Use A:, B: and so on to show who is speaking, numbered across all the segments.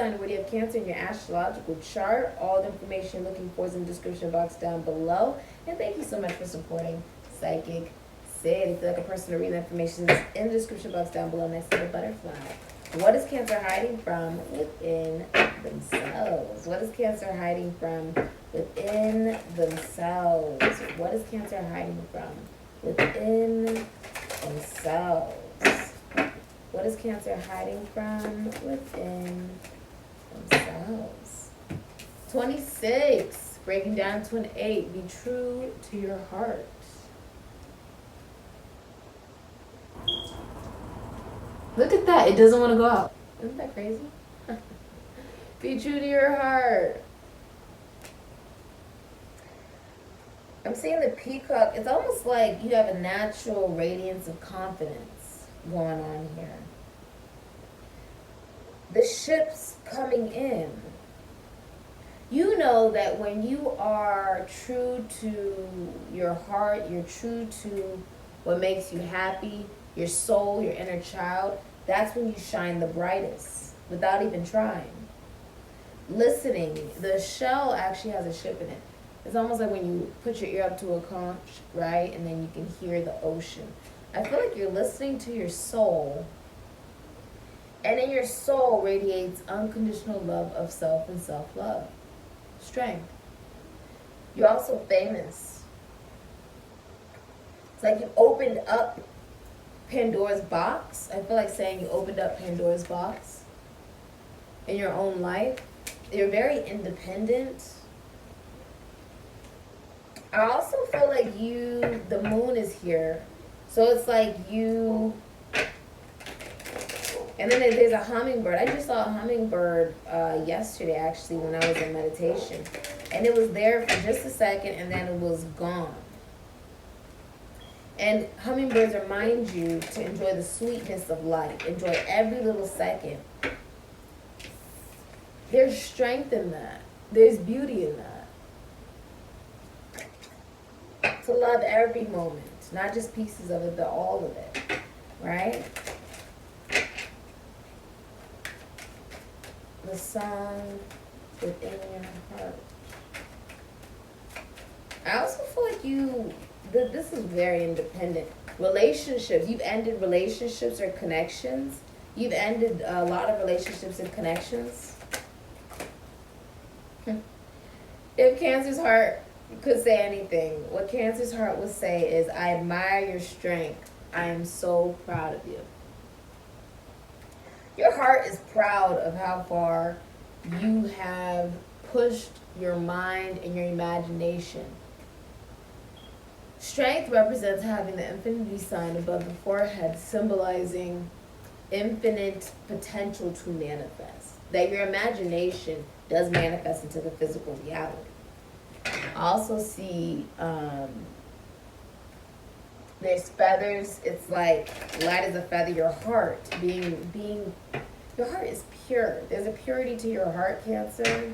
A: sign, where you have Cancer in your astrological chart. All the information you're looking for is in the description box down below. And thank you so much for supporting Sikiksyd. If you'd like a personal reading, information is in the description box down below next to the butterfly. What is Cancer hiding from within themselves? What is Cancer hiding from within themselves? What is Cancer hiding from within themselves? What is Cancer hiding from within themselves? 26, breaking down to an 8. Be true to your heart. Look at that. It doesn't want to go out. Isn't that crazy? Be true to your heart. I'm seeing the peacock. It's almost like you have a natural radiance of confidence going on here. The ship's coming in. You know that when you are true to your heart, you're true to what makes you happy, your soul, your inner child, that's when you shine the brightest without even trying. Listening. The shell actually has a ship in it. It's almost like when you put your ear up to a conch, right? And then you can hear the ocean. I feel like you're listening to your soul. And in your soul radiates unconditional love of self and self-love. Strength. You're also famous. It's like you opened up Pandora's box. I feel like saying you opened up Pandora's box in your own life. You're very independent. I also feel like the moon is here. So it's like you, and then there's a hummingbird. I just saw a hummingbird yesterday, actually, when I was in meditation. And it was there for just a second, and then it was gone. And hummingbirds remind you to enjoy the sweetness of life. Enjoy every little second. There's strength in that. There's beauty in that. To love every moment. Not just pieces of it, but all of it. Right? The song within your heart. I also feel like this is very independent. Relationships. You've ended relationships or connections. You've ended a lot of relationships and connections. If Cancer's heart could say anything, what Cancer's heart would say is, I admire your strength. I am so proud of you. Your heart is proud of how far you have pushed your mind and your imagination. Strength represents having the infinity sign above the forehead, symbolizing infinite potential to manifest. That your imagination does manifest into the physical reality. I also see there's feathers. It's like light as a feather. Your heart your heart is pure. There's a purity to your heart, Cancer,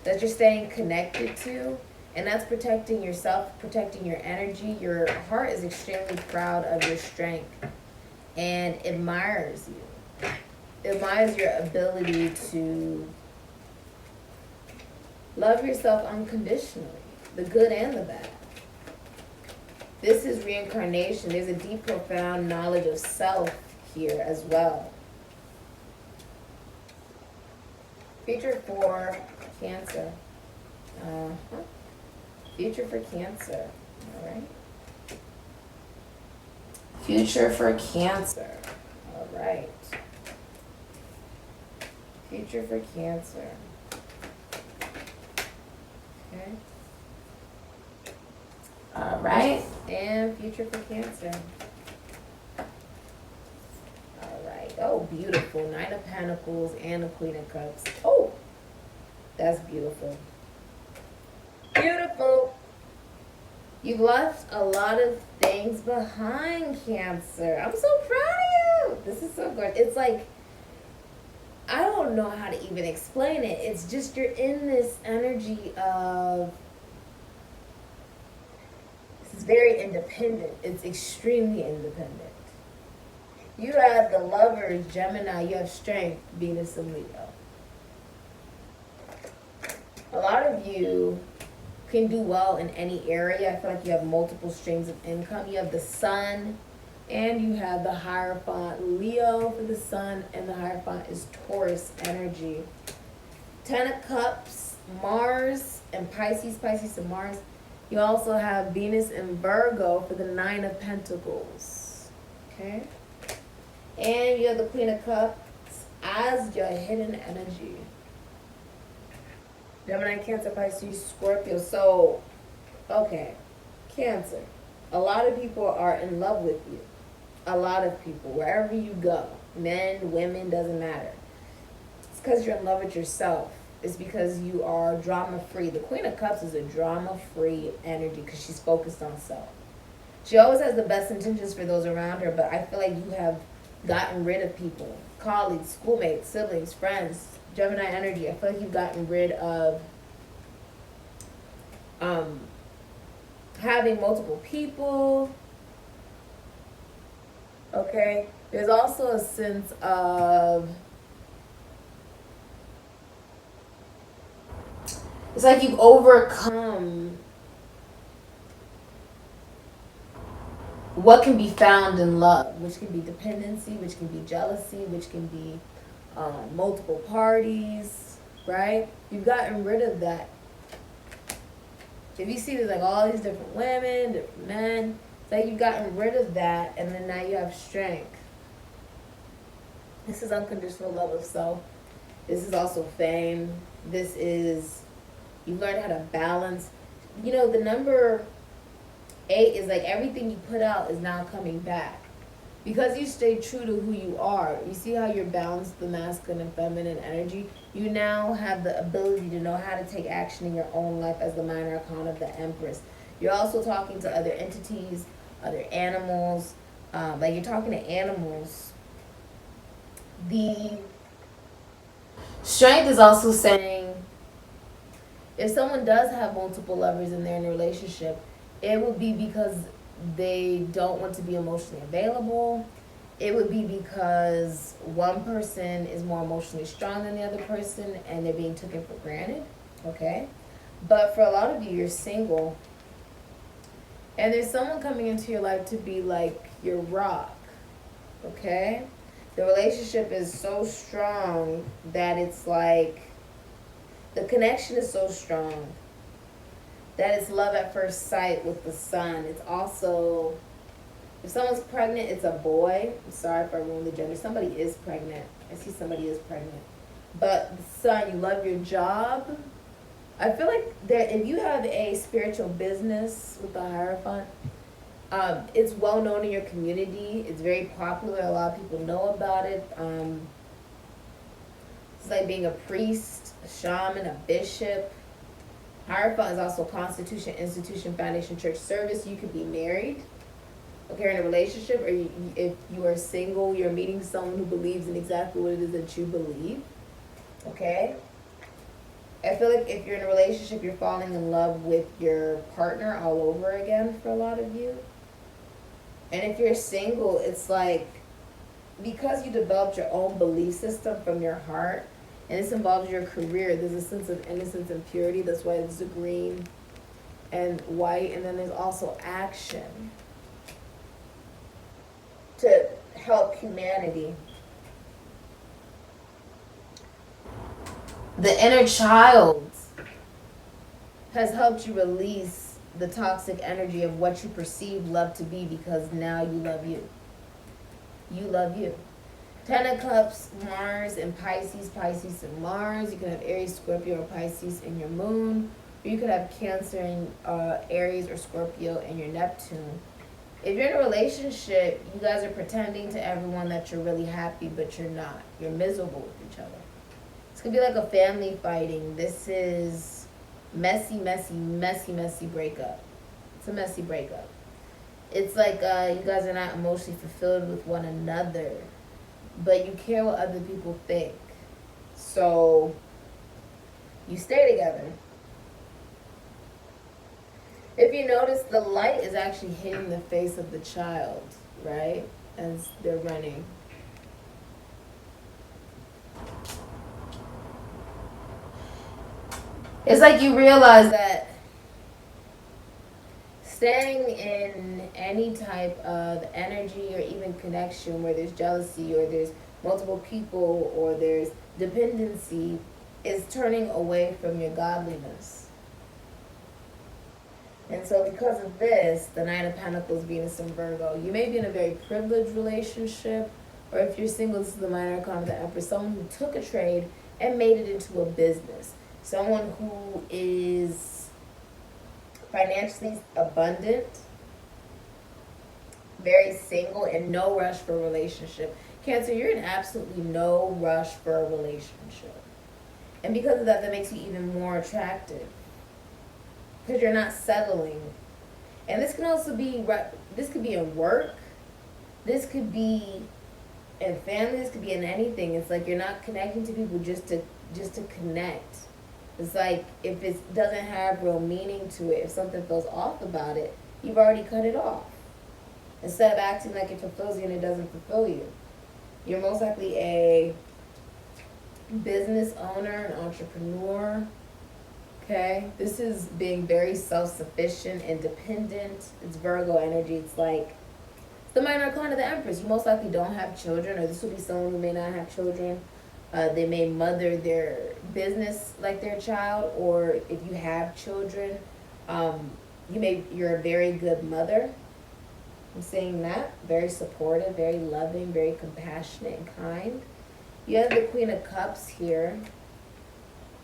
A: that you're staying connected to. And that's protecting yourself, protecting your energy. Your heart is extremely proud of your strength and admires you. It admires your ability to love yourself unconditionally, the good and the bad. This is reincarnation. There's a deep, profound knowledge of self here as well. Future for Cancer. Future for Cancer. All right. Future for Cancer. All right. Future for Cancer. Okay. All right. And future for Cancer. All right. Oh, beautiful. Nine of Pentacles and a Queen of Cups. Oh, that's beautiful. Beautiful. You've left a lot of things behind, Cancer. I'm so proud of you. This is so good. It's like, I don't know how to even explain it. It's just you're in this energy of, this is very independent. It's extremely independent. You have the Lovers, Gemini. You have strength, Venus and Leo. A lot of you can do well in any area. I feel like you have multiple streams of income. You have the sun and you have the Hierophant Leo for the sun, and the Hierophant is Taurus energy. 10 of Cups, Mars and Pisces, Pisces and Mars. You also have Venus and Virgo for the 9 of Pentacles. Okay? And you have the Queen of Cups as your hidden energy. Gemini, Cancer, Pisces, Scorpio. So, okay, Cancer. A lot of people are in love with you. A lot of people, wherever you go. Men, women, doesn't matter. It's because you're in love with yourself. It's because you are drama-free. The Queen of Cups is a drama-free energy because she's focused on self. She always has the best intentions for those around her, but I feel like you have gotten rid of people. Colleagues, schoolmates, siblings, friends. Gemini energy. I feel like you've gotten rid of having multiple people. Okay. There's also a sense of, it's like you've overcome what can be found in love, which can be dependency, which can be jealousy, which can be multiple parties, right? You've gotten rid of that. If you see there's like all these different women, different men, it's like you've gotten rid of that, and then now you have strength. This is unconditional love of self. This is also fame. This is, you learn how to balance. You know, the number 8 is like everything you put out is now coming back. Because you stay true to who you are. You see how you're balanced, the masculine and feminine energy? You now have the ability to know how to take action in your own life as the minor arcana of the Empress. You're also talking to other entities, other animals. Like you're talking to animals. The strength is also saying, if someone does have multiple lovers and they're in a relationship, it will be because they don't want to be emotionally available. It would be because one person is more emotionally strong than the other person and they're being taken for granted. Okay? But for a lot of you, you're single. And there's someone coming into your life to be like your rock. Okay? The relationship is so strong that it's like, the connection is so strong that it's love at first sight with the sun. It's also, if someone's pregnant, it's a boy. I'm sorry if I ruined the gender. Somebody is pregnant. I see somebody is pregnant. But the sun, you love your job. I feel like that if you have a spiritual business with the Hierophant, it's well known in your community. It's very popular. A lot of people know about it. It's like being a priest, a shaman, a bishop. Hierophant is also constitution, institution, foundation, church, service. You could be married, okay, in a relationship, or if you are single, you're meeting someone who believes in exactly what it is that you believe, okay? I feel like if you're in a relationship, you're falling in love with your partner all over again for a lot of you. And if you're single, it's like, because you developed your own belief system from your heart, and this involves your career, there's a sense of innocence and purity. That's why it's the green and white. And then there's also action to help humanity. The inner child has helped you release the toxic energy of what you perceive love to be, because now you love you. You love you. 10 of Cups, Mars and Pisces, Pisces and Mars. You can have Aries, Scorpio, or Pisces in your moon. Or you could have Cancer in Aries or Scorpio in your Neptune. If you're in a relationship, you guys are pretending to everyone that you're really happy, but you're not. You're miserable with each other. It's going to be like a family fighting. This is messy, messy, messy, messy breakup. It's a messy breakup. It's like you guys are not emotionally fulfilled with one another, but you care what other people think. So you stay together. If you notice, the light is actually hitting the face of the child, right? As they're running. It's like you realize that staying in any type of energy or even connection where there's jealousy or there's multiple people or there's dependency is turning away from your godliness. And so because of this, the Nine of Pentacles, Venus and Virgo, you may be in a very privileged relationship, or if you're single, this is the Minor Arcana of the Empress, someone who took a trade and made it into a business. Someone who is financially abundant, very single, and no rush for a relationship. Cancer, you're in absolutely no rush for a relationship. And because of that, that makes you even more attractive. Because you're not settling. And this can also be, this could be in work. This could be in family. This could be in anything. It's like you're not connecting to people just to connect. It's like if it doesn't have real meaning to it, if something feels off about it, you've already cut it off. Instead of acting like it fulfills you and it doesn't fulfill you. You're most likely a business owner, an entrepreneur. Okay? This is being very self-sufficient, independent. It's Virgo energy. It's like the Minor Arcana of the Empress. You most likely don't have children, or this will be someone who may not have children. They may mother their business like their child, or if you have children, you're a very good mother. I'm saying that. Very supportive, very loving, very compassionate and kind. You have the Queen of Cups here.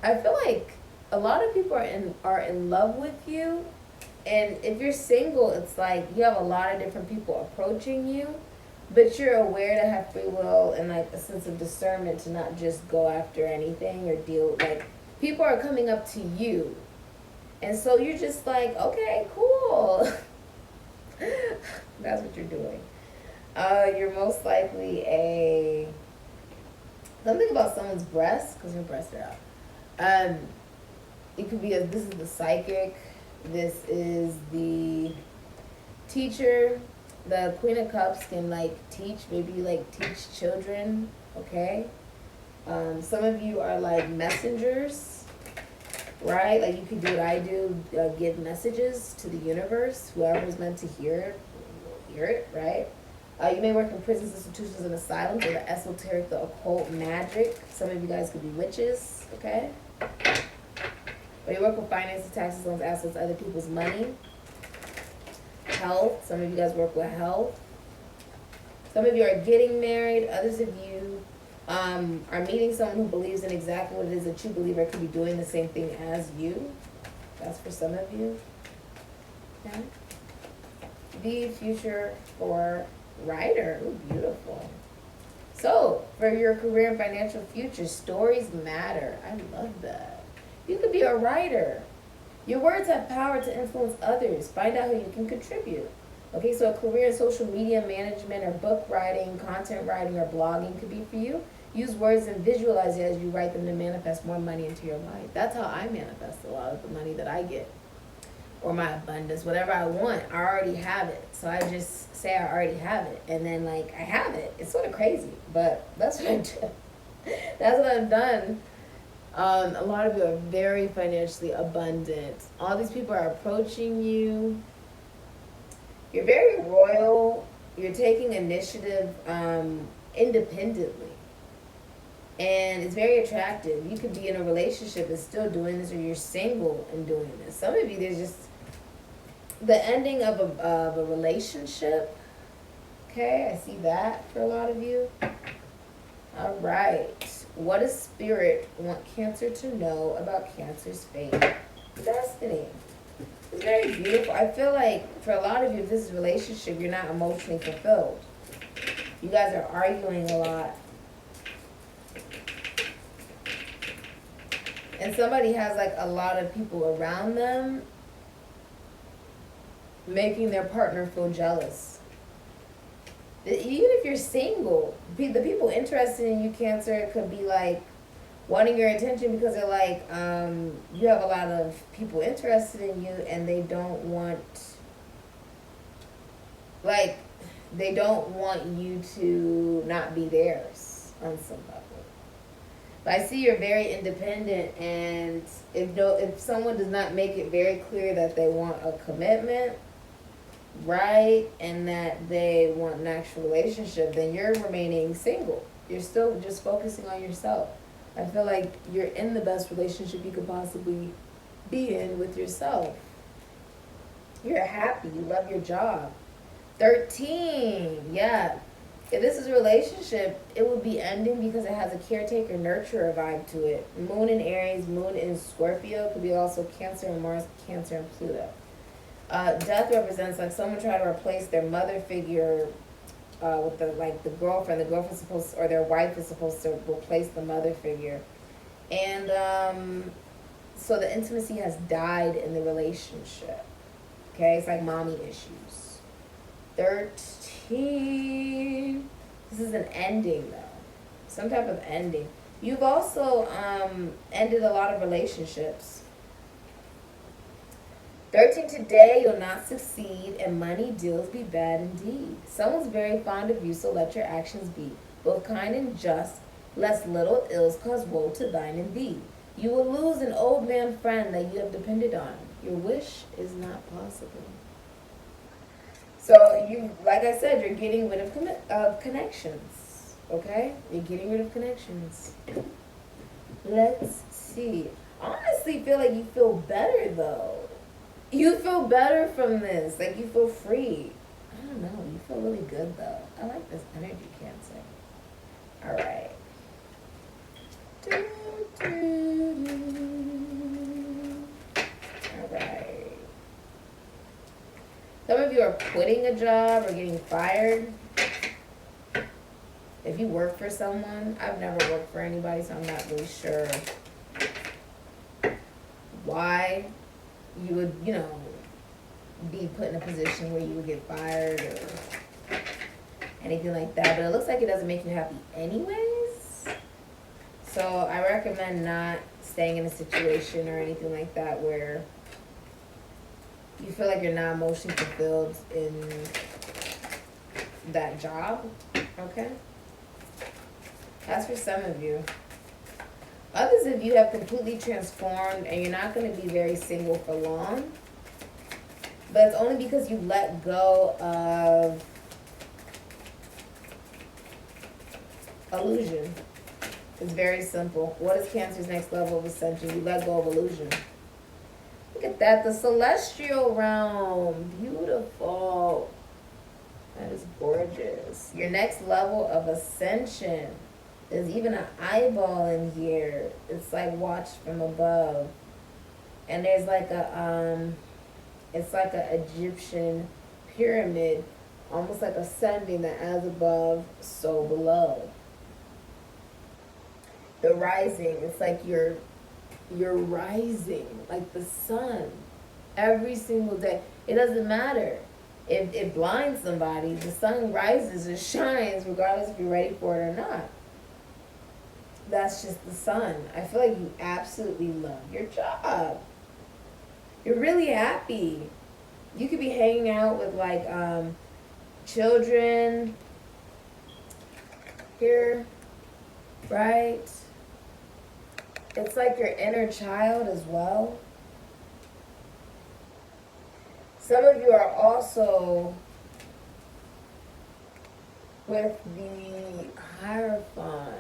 A: I feel like a lot of people are in love with you. And if you're single, it's like you have a lot of different people approaching you. But you're aware to have free will and like a sense of discernment to not just go after anything or deal. Like, people are coming up to you. And so you're just like, okay, cool. That's what you're doing. You're most likely something about someone's breasts, because your breasts are out. It could be this is the psychic. This is the teacher. The Queen of Cups can teach children, okay? Some of you are like messengers, right? Like you could do what I do, give messages to the universe. Whoever's meant to hear it will hear it, right? You may work in prisons, institutions, and asylums, or the esoteric, the occult, magic. Some of you guys could be witches, okay? Or you work with finances, taxes, loans, assets, other people's money. Health. Some of you guys work with health. Some of you are getting married. Others of you are meeting someone who believes in exactly what it is that you believe, or could be doing the same thing as you. That's for some of you. Okay. The future for writer. Ooh, beautiful. So, for your career and financial future, stories matter. I love that. You could be a writer. Your words have power to influence others. Find out how you can contribute. Okay, so a career in social media management or book writing, content writing, or blogging could be for you. Use words and visualize it as you write them to manifest more money into your life. That's how I manifest a lot of the money that I get. Or my abundance, whatever I want, I already have it. So I just say I already have it. And then I have it. It's sort of crazy, but that's what I do. That's what I've done. A lot of you are very financially abundant. All these people are approaching you. You're very royal. You're taking initiative independently. And it's very attractive. You could be in a relationship and still doing this, or you're single and doing this. Some of you, there's just the ending of a relationship. Okay, I see that for a lot of you. All right. What does Spirit want Cancer to know about Cancer's fate? Destiny. It's very beautiful. I feel like for a lot of you, if this is a relationship, you're not emotionally fulfilled. You guys are arguing a lot. And somebody has a lot of people around them making their partner feel jealous. Even if you're single, the people interested in you, Cancer, could be wanting your attention because they're you have a lot of people interested in you and they don't want you to not be theirs on some level. But I see you're very independent, and if someone does not make it very clear that they want a commitment, right, and that they want an actual relationship, then you're remaining single. You're still just focusing on yourself. I feel like you're in the best relationship you could possibly be in with yourself. You're happy. You love your job. 13, yeah. If this is a relationship, it would be ending because it has a caretaker nurturer vibe to it. Moon in Aries, Moon in Scorpio, could be also Cancer and Mars, Cancer and Pluto. Death represents like someone trying to replace their mother figure with the girlfriend. The girlfriend's supposed to, or their wife is supposed to replace the mother figure, and so the intimacy has died in the relationship. Okay, it's like mommy issues. 13. This is an ending though, some type of ending. You've also ended a lot of relationships. 13, today you'll not succeed and money deals be bad indeed. Someone's very fond of you, so let your actions be both kind and just, lest little ills cause woe to thine and thee. You will lose an old man friend that you have depended on. Your wish is not possible. So you, like I said, you're getting rid of connections. Okay? You're getting rid of connections. Let's see. I honestly feel like you feel better though. You feel better from this. Like you feel free. I don't know. You feel really good though. I like this energy, Cancer. Alright. Alright. Some of you are quitting a job or getting fired. If you work for someone, I've never worked for anybody, so I'm not really sure why you would, be put in a position where you would get fired or anything like that. But it looks like it doesn't make you happy anyways. So I recommend not staying in a situation or anything like that where you feel like you're not emotionally fulfilled in that job. Okay? That's for some of you. Others of you have completely transformed and you're not going to be very single for long. But it's only because you let go of illusion. It's very simple. What is Cancer's next level of ascension? You let go of illusion. Look at that. The celestial realm. Beautiful. That is gorgeous. Your next level of ascension. There's even an eyeball in here. It's like watched from above. And there's like it's like an Egyptian pyramid, almost like ascending, that as above, so below. The rising, it's like you're rising like the sun every single day. It doesn't matter if it blinds somebody. The sun rises and shines regardless if you're ready for it or not. That's just the sun. I feel like you absolutely love your job. You're really happy. You could be hanging out with like children here, right? It's like your inner child as well. Some of you are also with the Hierophant.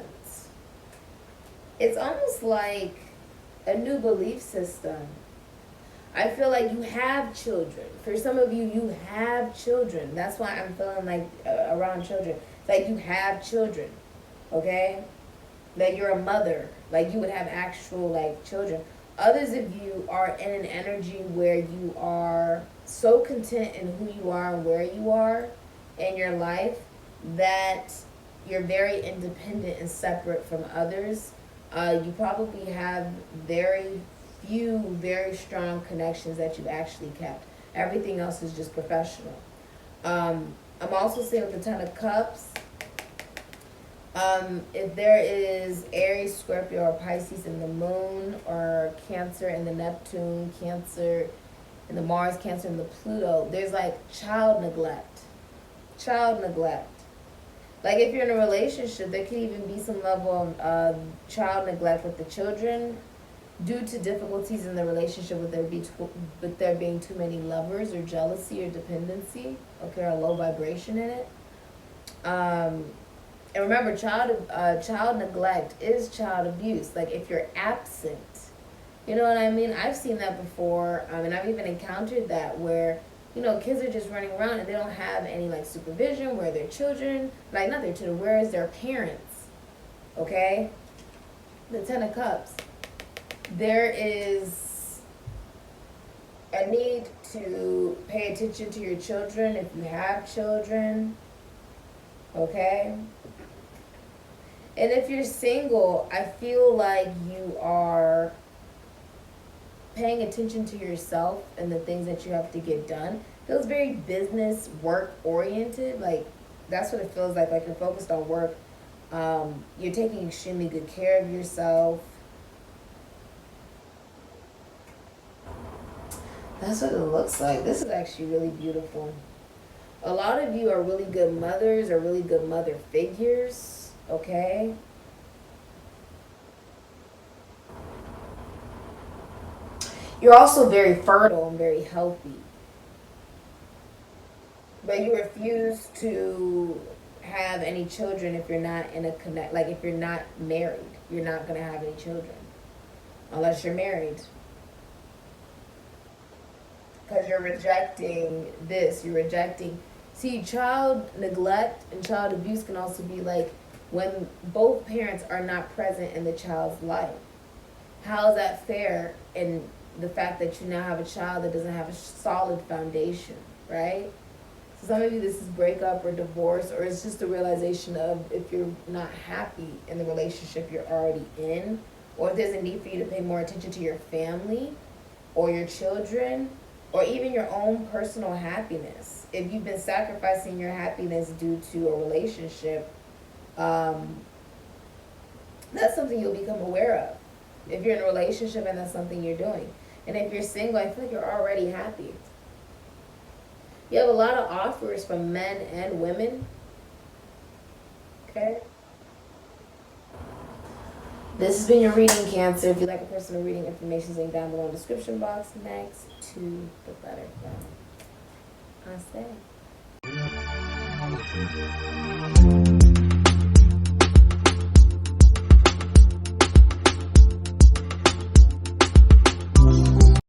A: It's almost like a new belief system. I feel like you have children. For some of you, you have children. That's why I'm feeling like around children. It's like you have children, okay? That you're a mother. Like you would have actual like children. Others of you are in an energy where you are so content in who you are and where you are in your life that you're very independent and separate from others. You probably have very few, very strong connections that you've actually kept. Everything else is just professional. I'm also seeing with the Ten of Cups, if there is Aries, Scorpio, or Pisces in the moon, or Cancer in the Neptune, Cancer in the Mars, Cancer in the Pluto, there's like child neglect. Child neglect. Like if you're in a relationship, there could even be some level of child neglect with the children due to difficulties in the relationship with there being too many lovers or jealousy or dependency, okay, or low vibration in it. And remember, child neglect is child abuse. Like if you're absent, you know what I mean? I've seen that before, and I've even encountered that where, you know, kids are just running around and they don't have any like supervision. Where their children, like not their children, where is their parents? Okay, the Ten of Cups. There is a need to pay attention to your children if you have children. Okay. And if you're single, I feel like you are paying attention to yourself and the things that you have to get done. It feels very business, work oriented. Like that's what it feels like you're focused on work. You're taking extremely good care of yourself. That's what it looks like. This is actually really beautiful. A lot of you are really good mothers or really good mother figures, okay? You're also very fertile and very healthy. But you refuse to have any children if you're not in a connect, like if you're not married. You're not going to have any children unless you're married. Because you're rejecting this. You're rejecting. See, child neglect and child abuse can also be like when both parents are not present in the child's life. How is that fair in the fact that you now have a child that doesn't have a solid foundation, right? So some of you, this is breakup or divorce, or it's just a realization of if you're not happy in the relationship you're already in, or if there's a need for you to pay more attention to your family or your children, or even your own personal happiness. If you've been sacrificing your happiness due to a relationship, that's something you'll become aware of. If you're in a relationship and that's something you're doing. And if you're single, I feel like you're already happy. You have a lot of offers from men and women. Okay? This has been your reading, Cancer. If you'd like a personal reading, information is linked down below in the description box. Next to the butterfly. I say.